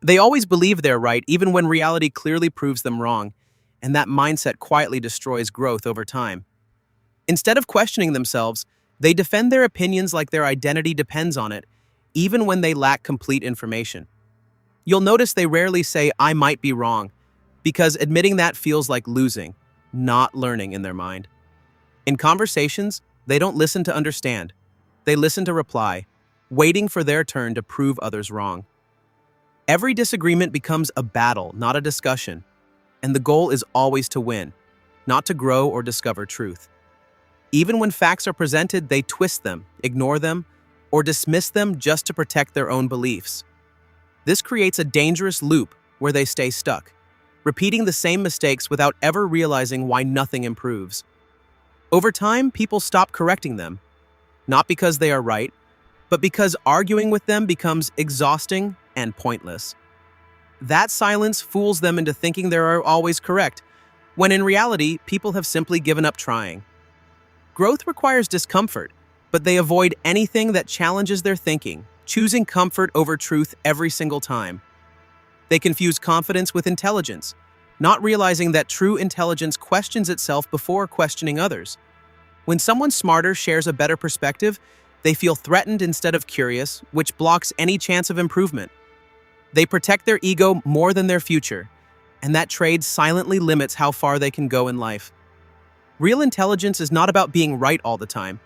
They always believe they're right, even when reality clearly proves them wrong, and that mindset quietly destroys growth over time. Instead of questioning themselves, they defend their opinions like their identity depends on it, even when they lack complete information. You'll notice they rarely say, "I might be wrong," because admitting that feels like losing, not learning in their mind. In conversations, they don't listen to understand. They listen to reply, waiting for their turn to prove others wrong. Every disagreement becomes a battle, not a discussion, and the goal is always to win, not to grow or discover truth. Even when facts are presented, they twist them, ignore them, or dismiss them just to protect their own beliefs. This creates a dangerous loop where they stay stuck, repeating the same mistakes without ever realizing why nothing improves. Over time, people stop correcting them, not because they are right, but because arguing with them becomes exhausting and pointless. That silence fools them into thinking they are always correct, when in reality, people have simply given up trying. Growth requires discomfort, but they avoid anything that challenges their thinking, choosing comfort over truth every single time. They confuse confidence with intelligence, not realizing that true intelligence questions itself before questioning others. When someone smarter shares a better perspective, they feel threatened instead of curious, which blocks any chance of improvement. They protect their ego more than their future, and that trade silently limits how far they can go in life. Real intelligence is not about being right all the time.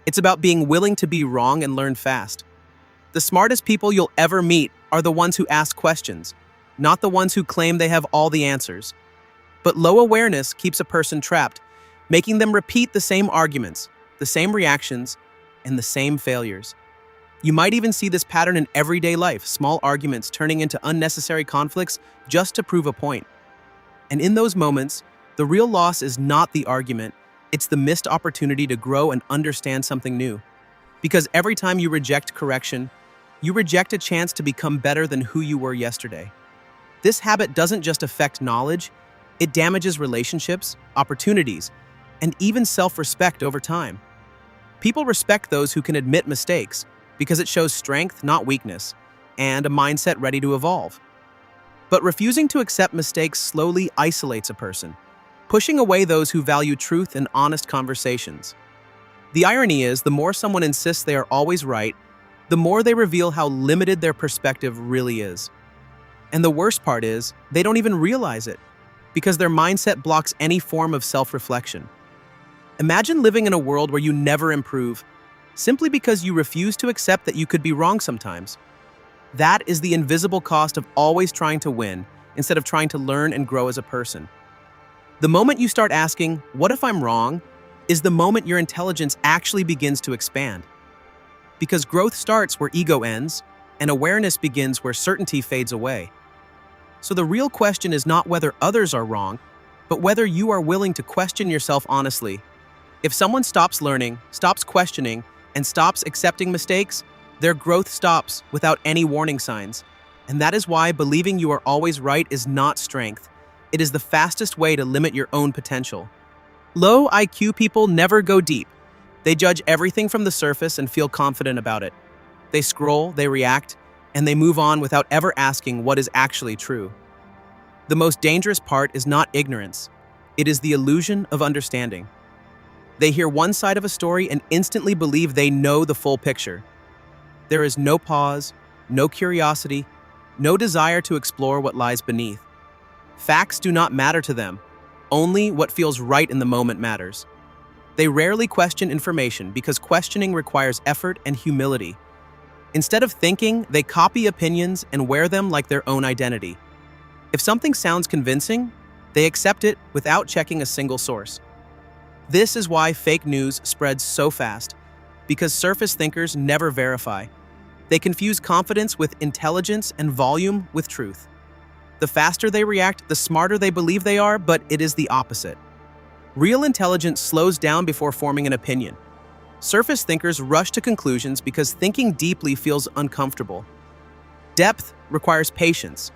It's about being willing to be wrong and learn fast. The smartest people you'll ever meet are the ones who ask questions, not the ones who claim they have all the answers. But low awareness keeps a person trapped, making them repeat the same arguments, the same reactions, and the same failures. You might even see this pattern in everyday life, small arguments turning into unnecessary conflicts just to prove a point. And in those moments, the real loss is not the argument, it's the missed opportunity to grow and understand something new. Because every time you reject correction, you reject a chance to become better than who you were yesterday. This habit doesn't just affect knowledge, it damages relationships, opportunities, and even self-respect over time. People respect those who can admit mistakes because it shows strength, not weakness, and a mindset ready to evolve. But refusing to accept mistakes slowly isolates a person, pushing away those who value truth and honest conversations. The irony is, the more someone insists they are always right, the more they reveal how limited their perspective really is. And the worst part is, they don't even realize it, because their mindset blocks any form of self-reflection. Imagine living in a world where you never improve, simply because you refuse to accept that you could be wrong sometimes. That is the invisible cost of always trying to win, instead of trying to learn and grow as a person. The moment you start asking, "What if I'm wrong?" is the moment your intelligence actually begins to expand. Because growth starts where ego ends, and awareness begins where certainty fades away. So the real question is not whether others are wrong, but whether you are willing to question yourself honestly. If someone stops learning, stops questioning, and stops accepting mistakes, their growth stops without any warning signs. And that is why believing you are always right is not strength. It is the fastest way to limit your own potential. Low IQ people never go deep. They judge everything from the surface and feel confident about it. They scroll, they react, and they move on without ever asking what is actually true. The most dangerous part is not ignorance. It is the illusion of understanding. They hear one side of a story and instantly believe they know the full picture. There is no pause, no curiosity, no desire to explore what lies beneath. Facts do not matter to them. Only what feels right in the moment matters. They rarely question information because questioning requires effort and humility. Instead of thinking, they copy opinions and wear them like their own identity. If something sounds convincing, they accept it without checking a single source. This is why fake news spreads so fast, because surface thinkers never verify. They confuse confidence with intelligence and volume with truth. The faster they react, the smarter they believe they are, but it is the opposite. Real intelligence slows down before forming an opinion. Surface thinkers rush to conclusions because thinking deeply feels uncomfortable. Depth requires patience,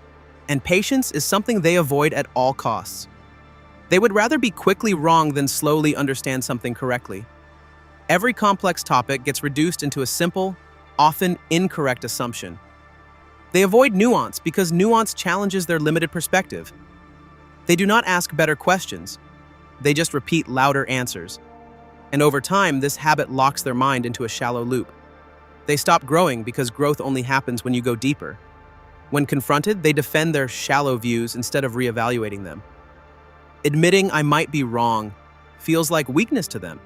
and patience is something they avoid at all costs. They would rather be quickly wrong than slowly understand something correctly. Every complex topic gets reduced into a simple, often incorrect assumption. They avoid nuance because nuance challenges their limited perspective. They do not ask better questions. They just repeat louder answers. And over time, this habit locks their mind into a shallow loop. They stop growing because growth only happens when you go deeper. When confronted, they defend their shallow views instead of reevaluating them. Admitting I might be wrong feels like weakness to them.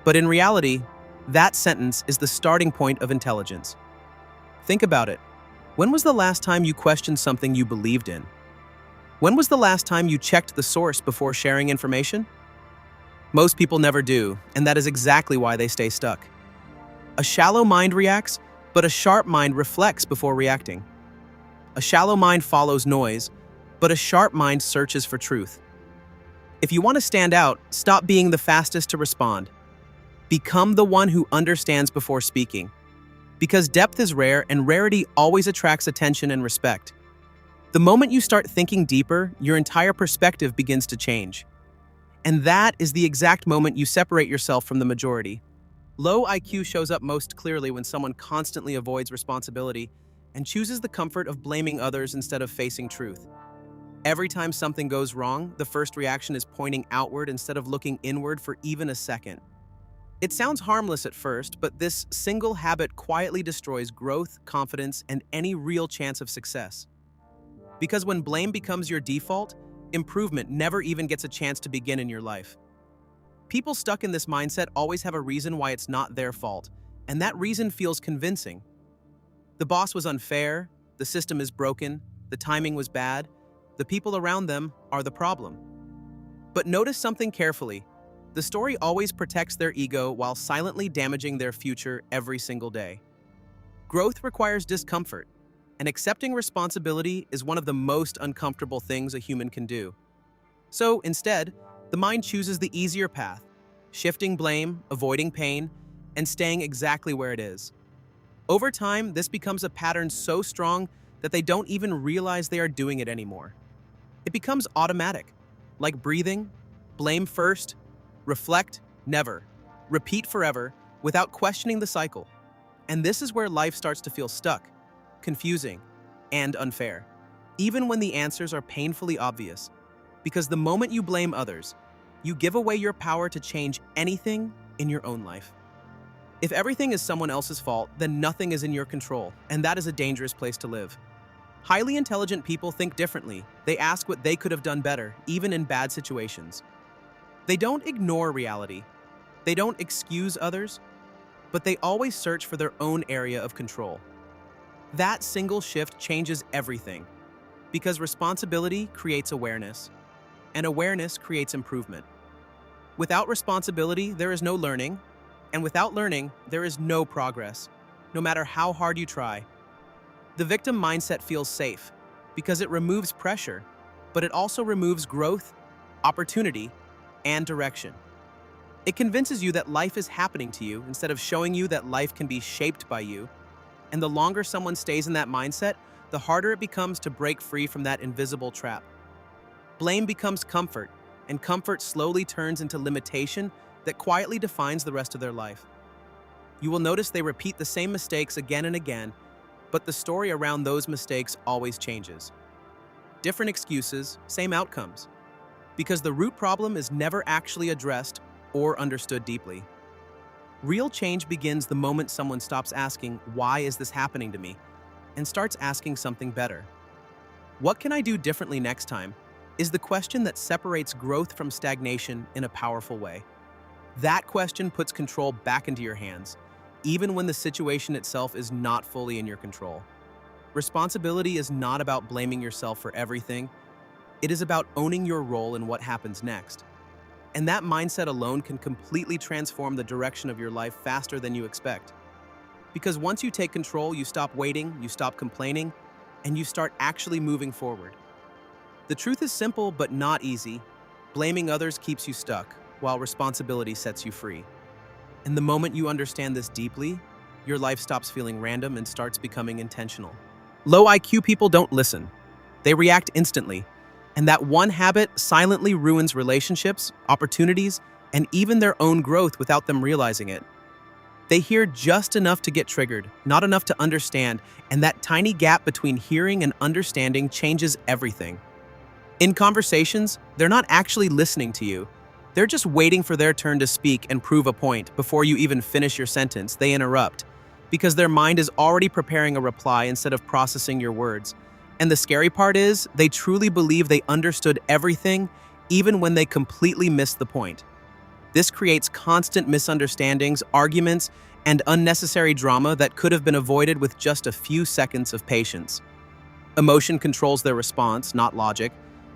But in reality, that sentence is the starting point of intelligence. Think about it. When was the last time you questioned something you believed in? When was the last time you checked the source before sharing information? Most people never do, and that is exactly why they stay stuck. A shallow mind reacts, but a sharp mind reflects before reacting. A shallow mind follows noise, but a sharp mind searches for truth. If you want to stand out, stop being the fastest to respond. Become the one who understands before speaking. Because depth is rare, and rarity always attracts attention and respect. The moment you start thinking deeper, your entire perspective begins to change. And that is the exact moment you separate yourself from the majority. Low IQ shows up most clearly when someone constantly avoids responsibility and chooses the comfort of blaming others instead of facing truth. Every time something goes wrong, the first reaction is pointing outward instead of looking inward for even a second. It sounds harmless at first, but this single habit quietly destroys growth, confidence, and any real chance of success. Because when blame becomes your default, improvement never even gets a chance to begin in your life. People stuck in this mindset always have a reason why it's not their fault, and that reason feels convincing. The boss was unfair, the system is broken, the timing was bad, the people around them are the problem. But notice something carefully. The story always protects their ego while silently damaging their future every single day. Growth requires discomfort, and accepting responsibility is one of the most uncomfortable things a human can do. So instead, the mind chooses the easier path, shifting blame, avoiding pain, and staying exactly where it is. Over time, this becomes a pattern so strong that they don't even realize they are doing it anymore. It becomes automatic, like breathing, blame first, reflect, never, repeat forever, without questioning the cycle. And this is where life starts to feel stuck, confusing, and unfair, even when the answers are painfully obvious. Because the moment you blame others, you give away your power to change anything in your own life. If everything is someone else's fault, then nothing is in your control, and that is a dangerous place to live. Highly intelligent people think differently. They ask what they could have done better, even in bad situations. They don't ignore reality. They don't excuse others, but they always search for their own area of control. That single shift changes everything, because responsibility creates awareness, and awareness creates improvement. Without responsibility, there is no learning, and without learning, there is no progress, no matter how hard you try. The victim mindset feels safe because it removes pressure, but it also removes growth, opportunity, and direction. It convinces you that life is happening to you instead of showing you that life can be shaped by you. And the longer someone stays in that mindset, the harder it becomes to break free from that invisible trap. Blame becomes comfort, and comfort slowly turns into limitation that quietly defines the rest of their life. You will notice they repeat the same mistakes again and again, but the story around those mistakes always changes. Different excuses, same outcomes. Because the root problem is never actually addressed or understood deeply. Real change begins the moment someone stops asking, "Why is this happening to me?" and starts asking something better. What can I do differently next time? Is the question that separates growth from stagnation in a powerful way. That question puts control back into your hands, even when the situation itself is not fully in your control. Responsibility is not about blaming yourself for everything. It is about owning your role in what happens next. And that mindset alone can completely transform the direction of your life faster than you expect. Because once you take control, you stop waiting, you stop complaining, and you start actually moving forward. The truth is simple but not easy. Blaming others keeps you stuck, while responsibility sets you free. And the moment you understand this deeply, your life stops feeling random and starts becoming intentional. Low IQ people don't listen. They react instantly. And that one habit silently ruins relationships, opportunities, and even their own growth without them realizing it. They hear just enough to get triggered, not enough to understand, and that tiny gap between hearing and understanding changes everything. In conversations, they're not actually listening to you. They're just waiting for their turn to speak and prove a point. Before you even finish your sentence, they interrupt, because their mind is already preparing a reply instead of processing your words. And the scary part is, they truly believe they understood everything, even when they completely missed the point. This creates constant misunderstandings, arguments, and unnecessary drama that could have been avoided with just a few seconds of patience. Emotion controls their response, not logic.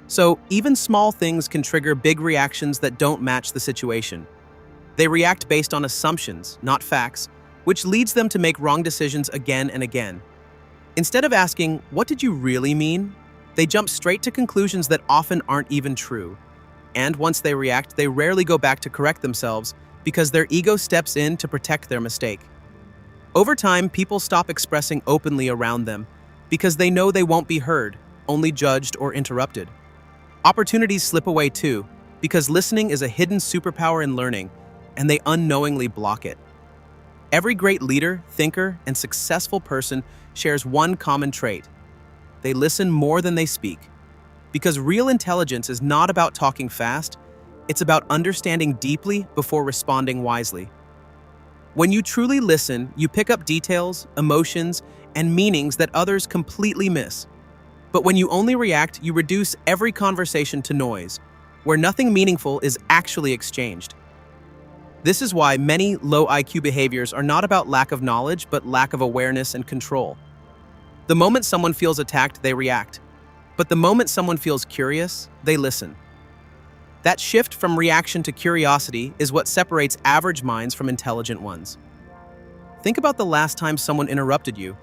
So even small things can trigger big reactions that don't match the situation. They react based on assumptions, not facts, which leads them to make wrong decisions again and again. Instead of asking, "What did you really mean?" they jump straight to conclusions that often aren't even true. And once they react, they rarely go back to correct themselves because their ego steps in to protect their mistake. Over time, people stop expressing openly around them because they know they won't be heard, only judged or interrupted. Opportunities slip away too, because listening is a hidden superpower in learning, and they unknowingly block it. Every great leader, thinker, and successful person shares one common trait. They listen more than they speak. Because real intelligence is not about talking fast, it's about understanding deeply before responding wisely. When you truly listen, you pick up details, emotions, and meanings that others completely miss. But when you only react, you reduce every conversation to noise, where nothing meaningful is actually exchanged. This is why many low IQ behaviors are not about lack of knowledge, but lack of awareness and control. The moment someone feels attacked, they react. But the moment someone feels curious, they listen. That shift from reaction to curiosity is what separates average minds from intelligent ones. Think about the last time someone interrupted you.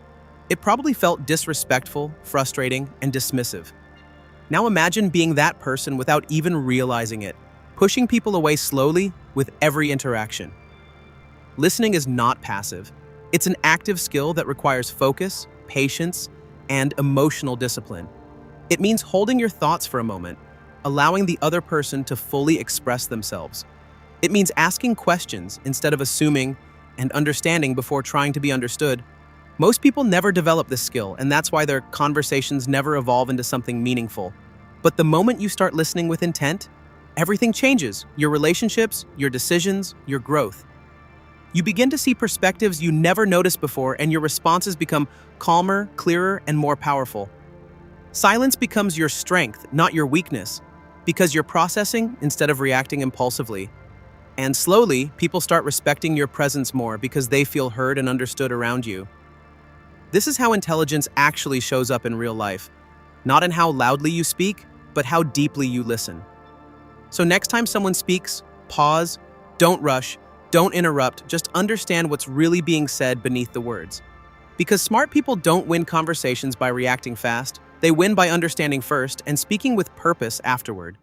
It probably felt disrespectful, frustrating, and dismissive. Now imagine being that person without even realizing it, pushing people away slowly with every interaction. Listening is not passive. It's an active skill that requires focus, patience, and emotional discipline. It means holding your thoughts for a moment, allowing the other person to fully express themselves. It means asking questions instead of assuming, and understanding before trying to be understood. Most people never develop this skill, and that's why their conversations never evolve into something meaningful. But the moment you start listening with intent, everything changes: your relationships, your decisions, your growth. You begin to see perspectives you never noticed before, and your responses become calmer, clearer, and more powerful. Silence becomes your strength, not your weakness, because you're processing instead of reacting impulsively. And slowly, people start respecting your presence more because they feel heard and understood around you. This is how intelligence actually shows up in real life, not in how loudly you speak, but how deeply you listen. So next time someone speaks, pause, don't rush, don't interrupt, just understand what's really being said beneath the words. Because smart people don't win conversations by reacting fast. They win by understanding first and speaking with purpose afterward.